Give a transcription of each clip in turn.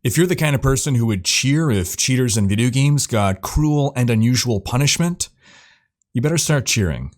If you're the kind of person who would cheer if cheaters in video games got cruel and unusual punishment, you better start cheering.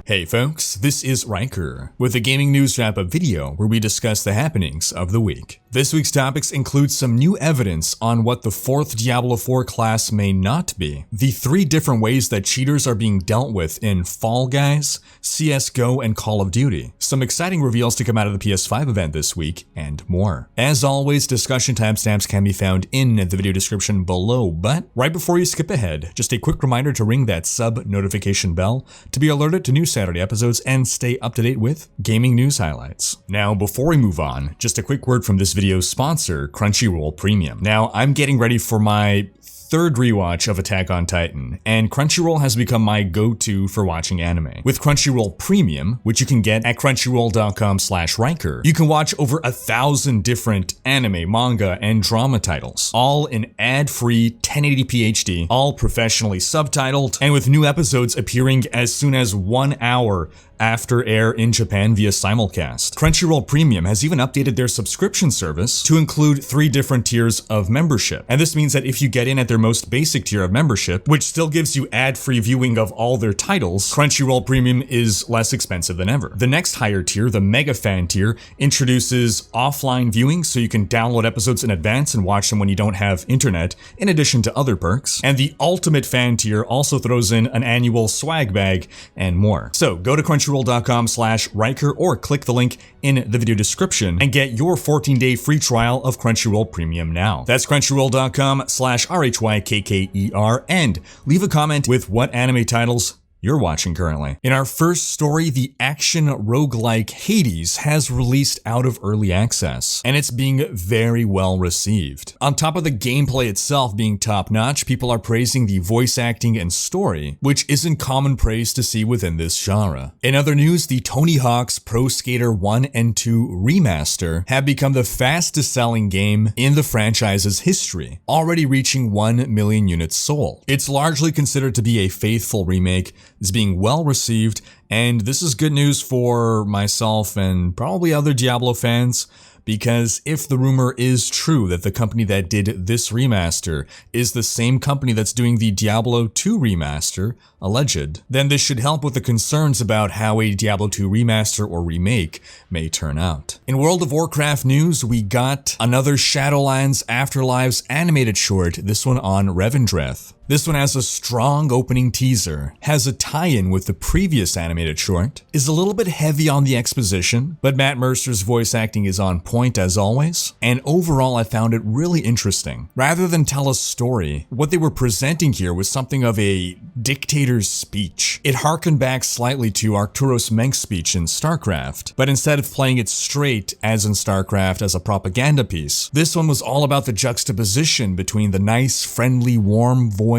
Hey folks, this is Rhykker with a gaming news wrap-up video where we discuss the happenings of the week. This week's topics include some new evidence on what the 4th Diablo 4 class may not be, the 3 different ways that cheaters are being dealt with in Fall Guys, CSGO, and Call of Duty, some exciting reveals to come out of the PS5 event this week, and more. As always, discussion timestamps can be found in the video description below, but right before you skip ahead, just a quick reminder to ring that sub notification bell to be alerted to new Saturday episodes and stay up to date with gaming news highlights. Now, before we move on, just a quick word from this video's sponsor, Crunchyroll Premium. Now, I'm getting ready for my 3rd rewatch of Attack on Titan, and Crunchyroll has become my go-to for watching anime. With Crunchyroll Premium, which you can get at crunchyroll.com/Rhykker, you can watch over 1,000 different anime, manga, and drama titles, all in ad-free 1080p HD, all professionally subtitled, and with new episodes appearing as soon as 1 hour after air in Japan via simulcast. Crunchyroll Premium has even updated their subscription service to include 3 different tiers of membership. And this means that if you get in at their most basic tier of membership, which still gives you ad-free viewing of all their titles, Crunchyroll Premium is less expensive than ever. The next higher tier, the Mega Fan tier, introduces offline viewing so you can download episodes in advance and watch them when you don't have internet, in addition to other perks. And the Ultimate Fan tier also throws in an annual swag bag and more. So go to crunchyroll.com/Rhykker or click the link in the video description and get your 14-day free trial of Crunchyroll Premium now. That's crunchyroll.com/RHYKKER, and leave a comment with what anime titles you're watching currently. In our first story, the action roguelike Hades has released out of early access, and it's being very well received. On top of the gameplay itself being top-notch, people are praising the voice acting and story, which isn't common praise to see within this genre. In other news, the Tony Hawk's Pro Skater 1 and 2 remaster have become the fastest-selling game in the franchise's history, already reaching 1 million units sold. It's largely considered to be a faithful remake, is being well received, and this is good news for myself and probably other Diablo fans, because if the rumor is true that the company that did this remaster is the same company that's doing the Diablo 2 remaster, alleged, then this should help with the concerns about how a Diablo 2 remaster or remake may turn out. In World of Warcraft news, we got another Shadowlands Afterlives animated short, this one on Revendreth. This one has a strong opening teaser, has a tie-in with the previous animated short, is a little bit heavy on the exposition, but Matt Mercer's voice acting is on point as always, and overall I found it really interesting. Rather than tell a story, what they were presenting here was something of a dictator's speech. It harkened back slightly to Arturos Menk's speech in StarCraft, but instead of playing it straight as in StarCraft as a propaganda piece, this one was all about the juxtaposition between the nice, friendly, warm voice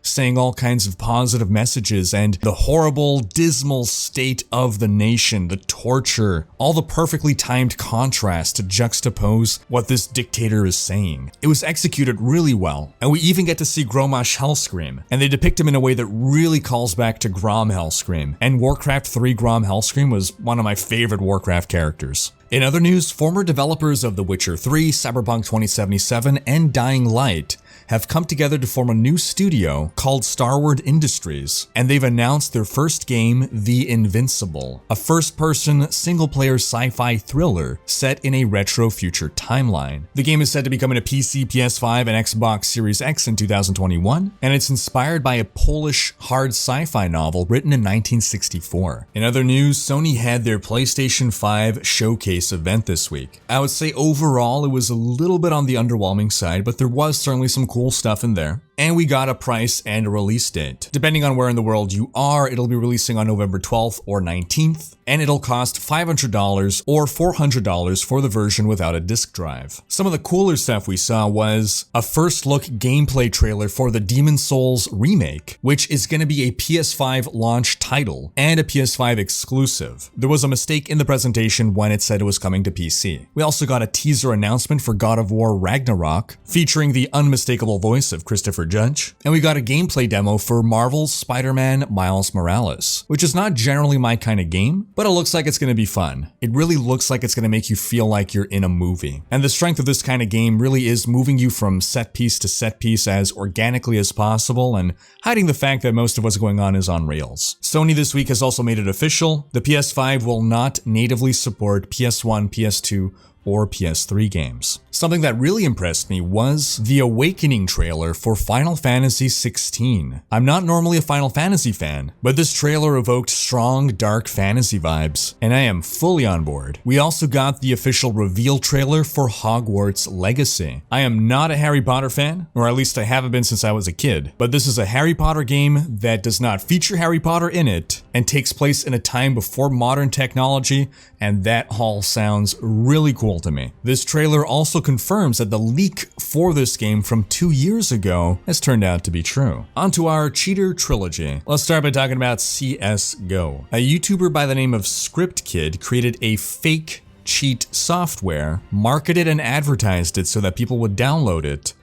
saying all kinds of positive messages and the horrible, dismal state of the nation, the torture, all the perfectly timed contrast to juxtapose what this dictator is saying. It was executed really well, and we even get to see Grommash Hellscream, and they depict him in a way that really calls back to Grom Hellscream, and Warcraft 3 Grom Hellscream was one of my favorite Warcraft characters. In other news, former developers of The Witcher 3, Cyberpunk 2077, and Dying Light have come together to form a new studio called Starward Industries, and they've announced their first game, The Invincible, a first-person, single-player sci-fi thriller set in a retro future timeline. The game is said to be coming to PC, PS5, and Xbox Series X in 2021, and it's inspired by a Polish hard sci-fi novel written in 1964. In other news, Sony had their PlayStation 5 showcase event this week. I would say overall it was a little bit on the underwhelming side, but there was certainly some cool stuff in there. And we got a price and a release date. Depending on where in the world you are, it'll be releasing on November 12th or 19th, and it'll cost $500 or $400 for the version without a disk drive. Some of the cooler stuff we saw was a first look gameplay trailer for the DemonsSouls remake, which is going to be a PS5 launch title and a PS5 exclusive. There was a mistake in the presentation when it said it was coming to PC. We also got a teaser announcement for God of War Ragnarok, featuring the unmistakable voice of Christopher judge. And we got a gameplay demo for Marvel's Spider-Man Miles Morales, which is not generally my kind of game, but it looks like it's going to be fun. It really looks like it's going to make you feel like you're in a movie. And the strength of this kind of game really is moving you from set piece to set piece as organically as possible and hiding the fact that most of what's going on is on rails. Sony this week has also made it official. The PS5 will not natively support PS1, PS2, or PS3 games. Something that really impressed me was the Awakening trailer for Final Fantasy XVI. I'm not normally a Final Fantasy fan, but this trailer evoked strong, dark fantasy vibes, and I am fully on board. We also got the official reveal trailer for Hogwarts Legacy. I am not a Harry Potter fan, or at least I haven't been since I was a kid, but this is a Harry Potter game that does not feature Harry Potter in it and takes place in a time before modern technology, and that all sounds really cool to me. This trailer also confirms that the leak for this game from 2 years ago has turned out to be true. Onto our cheater trilogy. Let's start by talking about CSGO. A YouTuber by the name of ScriptKid created a fake cheat software, marketed and advertised it so that people would download it.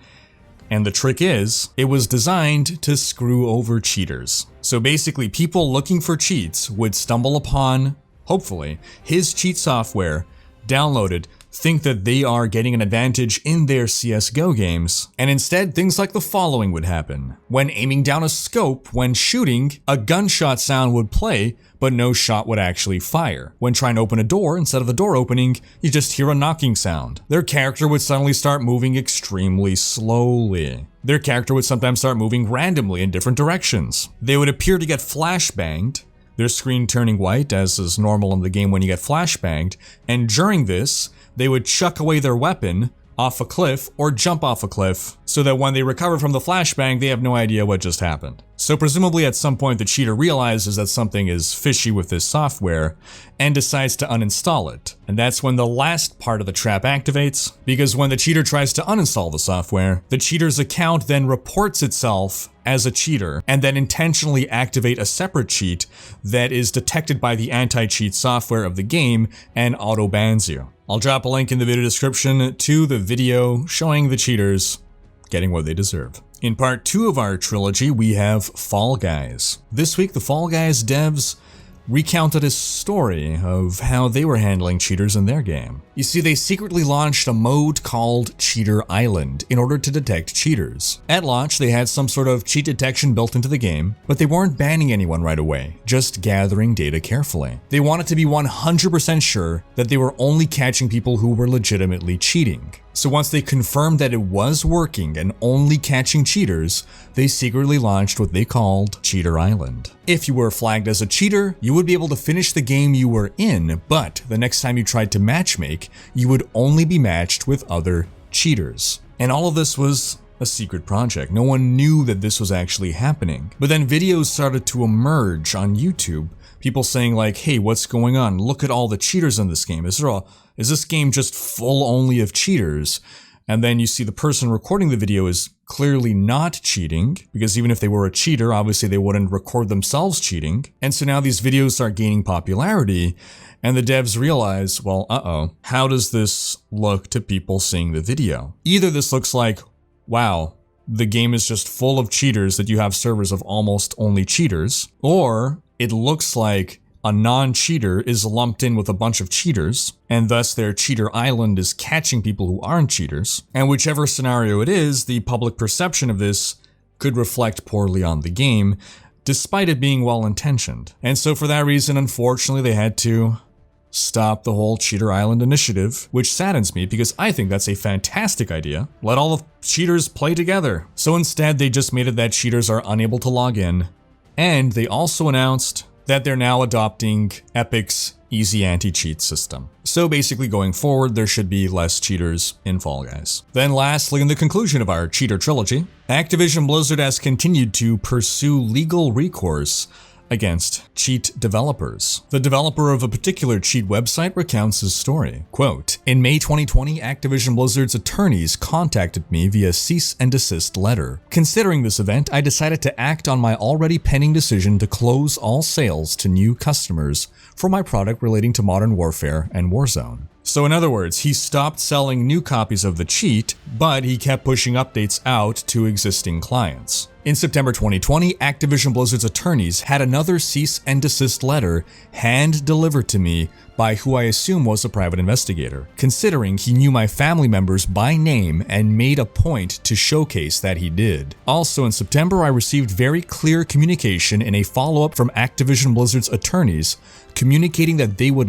And the trick is, it was designed to screw over cheaters. So basically, people looking for cheats would stumble upon, hopefully, his cheat software, download it, think that they are getting an advantage in their CSGO games, and instead things like the following would happen. When aiming down a scope, when shooting, a gunshot sound would play, but no shot would actually fire. When trying to open a door, instead of the door opening, you just hear a knocking sound. Their character would suddenly start moving extremely slowly. Their character would sometimes start moving randomly in different directions. They would appear to get flashbanged, their screen turning white, as is normal in the game when you get flashbanged, and during this, they would chuck away their weapon off a cliff or jump off a cliff so that when they recover from the flashbang, they have no idea what just happened. So presumably at some point the cheater realizes that something is fishy with this software and decides to uninstall it. And that's when the last part of the trap activates, because when the cheater tries to uninstall the software, the cheater's account then reports itself as a cheater and then intentionally activate a separate cheat that is detected by the anti-cheat software of the game and auto bans you. I'll drop a link in the video description to the video showing the cheaters getting what they deserve. In part 2 of our trilogy, we have Fall Guys. This week, the Fall Guys devs recounted a story of how they were handling cheaters in their game. You see, they secretly launched a mode called Cheater Island in order to detect cheaters. At launch, they had some sort of cheat detection built into the game, but they weren't banning anyone right away, just gathering data carefully. They wanted to be 100% sure that they were only catching people who were legitimately cheating. So once they confirmed that it was working and only catching cheaters, they secretly launched what they called Cheater Island. If you were flagged as a cheater, you would be able to finish the game you were in, but the next time you tried to matchmake, you would only be matched with other cheaters. And all of this was a secret project. No one knew that this was actually happening. But then videos started to emerge on YouTube. People saying like, hey, what's going on? Look at all the cheaters in this game. Is this game just full only of cheaters? And then you see the person recording the video is clearly not cheating, because even if they were a cheater, obviously they wouldn't record themselves cheating. And so now these videos start gaining popularity, and the devs realize, well, how does this look to people seeing the video? Either this looks like, wow, the game is just full of cheaters that you have servers of almost only cheaters, or it looks like a non-cheater is lumped in with a bunch of cheaters, and thus their cheater island is catching people who aren't cheaters. And whichever scenario it is, the public perception of this could reflect poorly on the game, despite it being well-intentioned. And so for that reason, unfortunately, they had to stop the whole Cheater Island initiative, which saddens me because I think that's a fantastic idea. Let all the cheaters play together. So instead, they just made it that cheaters are unable to log in, and they also announced that they're now adopting Epic's easy anti-cheat system. So basically going forward, there should be less cheaters in Fall Guys. Then lastly, in the conclusion of our cheater trilogy, Activision Blizzard has continued to pursue legal recourse against cheat developers. The developer of a particular cheat website recounts his story. Quote, in May 2020, Activision Blizzard's attorneys contacted me via cease and desist letter. Considering this event, I decided to act on my already pending decision to close all sales to new customers for my product relating to Modern Warfare and Warzone. So in other words, he stopped selling new copies of the cheat, but he kept pushing updates out to existing clients. In September 2020, Activision Blizzard's attorneys had another cease and desist letter hand-delivered to me by who I assume was a private investigator, considering he knew my family members by name and made a point to showcase that he did. Also in September, I received very clear communication in a follow-up from Activision Blizzard's attorneys communicating that they would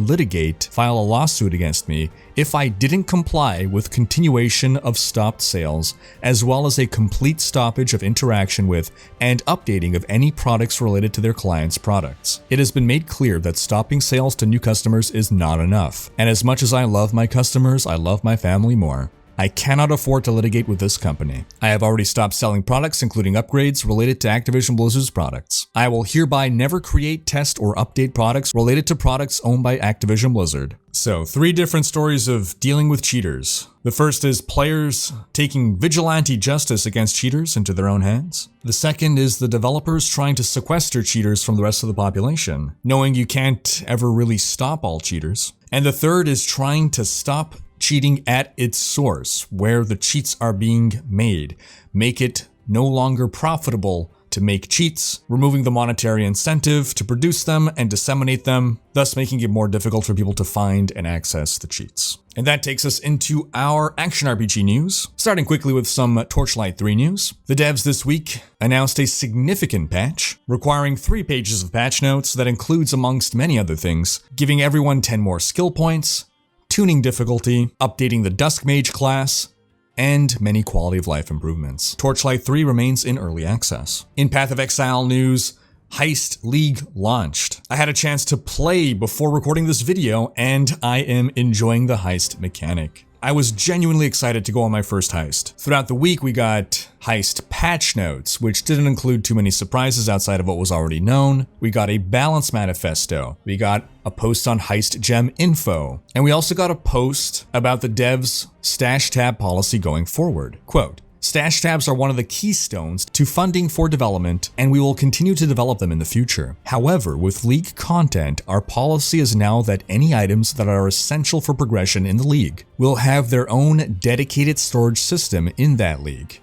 file a lawsuit against me if I didn't comply with continuation of stopped sales, as well as a complete stoppage of interaction with and updating of any products related to their clients' products. It has been made clear that stopping sales to new customers is not enough, and as much as I love my customers, I love my family more. I cannot afford to litigate with this company. I have already stopped selling products, including upgrades related to Activision Blizzard's products. I will hereby never create, test, or update products related to products owned by Activision Blizzard. So, 3 different stories of dealing with cheaters. The first is players taking vigilante justice against cheaters into their own hands. The second is the developers trying to sequester cheaters from the rest of the population, knowing you can't ever really stop all cheaters. And the third is trying to stop cheating at its source, where the cheats are being made. Make it no longer profitable to make cheats, removing the monetary incentive to produce them and disseminate them, thus making it more difficult for people to find and access the cheats. And that takes us into our action RPG news, starting quickly with some Torchlight 3 news. The devs this week announced a significant patch, requiring 3 pages of patch notes that includes, amongst many other things, giving everyone 10 more skill points, tuning difficulty, updating the Dusk Mage class, and many quality of life improvements. Torchlight 3 remains in early access. In Path of Exile news, Heist League launched. I had a chance to play before recording this video, and I am enjoying the heist mechanic. I was genuinely excited to go on my first heist. Throughout the week, we got heist patch notes, which didn't include too many surprises outside of what was already known. We got a balance manifesto. We got a post on heist gem info. And we also got a post about the devs' stash tab policy going forward. Quote, "Stash tabs are one of the keystones to funding for development, and we will continue to develop them in the future. However, with League content, our policy is now that any items that are essential for progression in the League will have their own dedicated storage system in that League.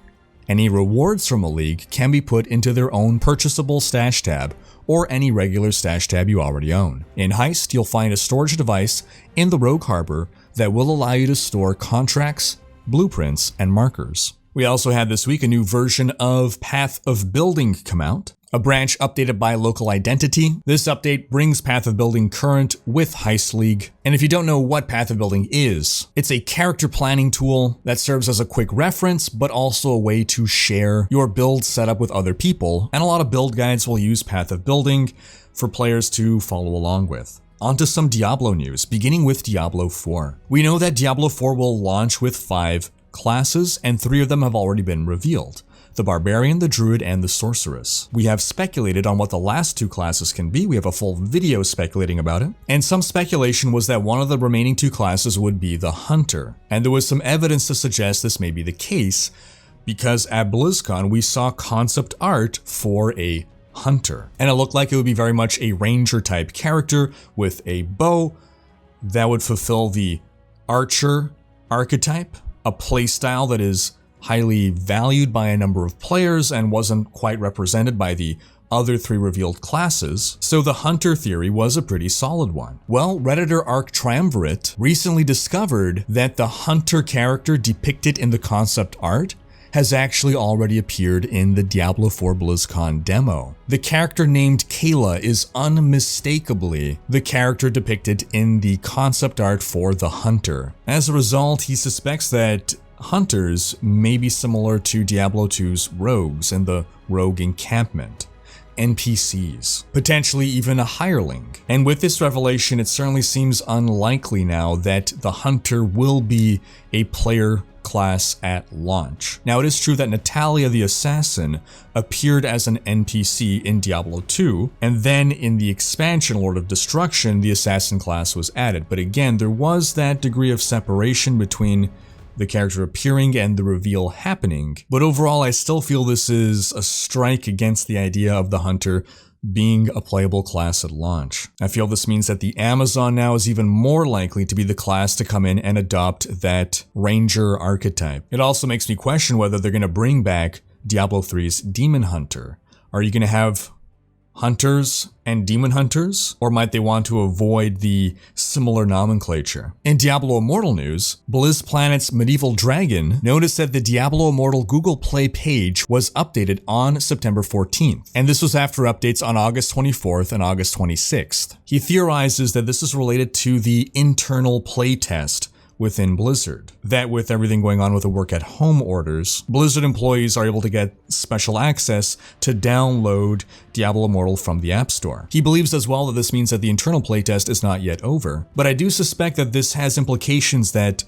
Any rewards from a League can be put into their own purchasable stash tab or any regular stash tab you already own. In Heist, you'll find a storage device in the Rogue Harbor that will allow you to store contracts, blueprints, and markers." We also had this week a new version of Path of Building come out, a branch updated by local identity. This update brings Path of Building current with Heist League. And if you don't know what Path of Building is, it's a character planning tool that serves as a quick reference, but also a way to share your build setup with other people. And a lot of build guides will use Path of Building for players to follow along with. Onto some Diablo news, beginning with Diablo 4. We know that Diablo 4 will launch with 5 classes, and 3 of them have already been revealed: the Barbarian, the Druid, and the Sorceress. We have speculated on what the last 2 classes can be. We have a full video speculating about it, and some speculation was that one of the remaining 2 classes would be the Hunter, and there was some evidence to suggest this may be the case, because at BlizzCon we saw concept art for a Hunter, and it looked like it would be very much a Ranger type character with a bow that would fulfill the Archer archetype, a playstyle that is highly valued by a number of players and wasn't quite represented by the other 3 revealed classes, so the Hunter theory was a pretty solid one. Well, Redditor Arc Triumvirate recently discovered that the Hunter character depicted in the concept art has actually already appeared in the Diablo 4 BlizzCon demo. The character named Kayla is unmistakably the character depicted in the concept art for the Hunter. As a result, he suspects that Hunters may be similar to Diablo 2's rogues and the rogue encampment. NPCs, potentially even a hireling. And with this revelation, it certainly seems unlikely now that the Hunter will be a player class at launch. Now, it is true that Natalia the Assassin appeared as an NPC in Diablo 2, and then in the expansion Lord of Destruction, the Assassin class was added. But again, there was that degree of separation between the character appearing and the reveal happening. But overall, I still feel this is a strike against the idea of the Hunter being a playable class at launch. I feel this means that the Amazon now is even more likely to be the class to come in and adopt that Ranger archetype. It also makes me question whether they're going to bring back Diablo 3's Demon Hunter. Are you going to have hunters and demon hunters, or might they want to avoid the similar nomenclature? In Diablo Immortal news, BlizzPlanet's Medieval Dragon noticed that the Diablo Immortal Google Play page was updated on September 14th, and this was after updates on August 24th and August 26th. He theorizes that this is related to the internal playtest within Blizzard. That with everything going on with the work at home orders, Blizzard employees are able to get special access to download Diablo Immortal from the App Store. He believes as well that this means that the internal playtest is not yet over, but I do suspect that this has implications that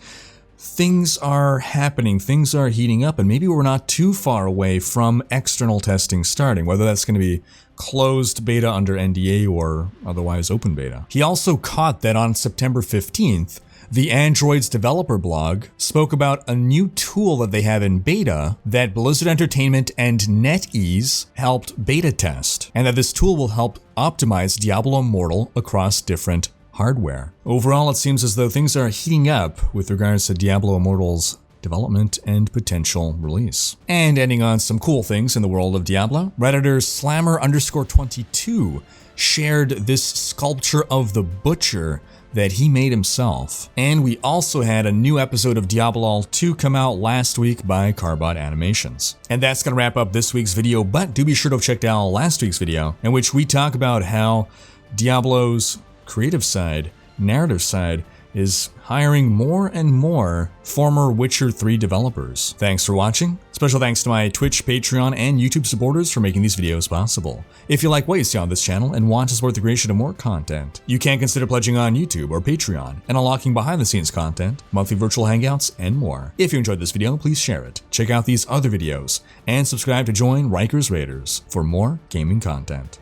things are happening, things are heating up, and maybe we're not too far away from external testing starting, whether that's going to be closed beta under NDA or otherwise open beta. He also caught that on September 15th, the Android's developer blog spoke about a new tool that they have in beta that Blizzard Entertainment and NetEase helped beta test, and that this tool will help optimize Diablo Immortal across different hardware. Overall, it seems as though things are heating up with regards to Diablo Immortal's development and potential release. And ending on some cool things in the world of Diablo, Redditor Slammer_22 shared this sculpture of the Butcher that he made himself. And we also had a new episode of Diablo 2 come out last week by Carbot Animations. And that's gonna wrap up this week's video, but do be sure to have checked out last week's video, in which we talk about how Diablo's creative side, narrative side, is hiring more and more former Witcher 3 developers. Thanks for watching. Special thanks to my Twitch, Patreon, and YouTube supporters for making these videos possible. If you like what you see on this channel and want to support the creation of more content, you can consider pledging on YouTube or Patreon and unlocking behind-the-scenes content, monthly virtual hangouts, and more. If you enjoyed this video, please share it, check out these other videos, and subscribe to join Rhykkers Raiders for more gaming content.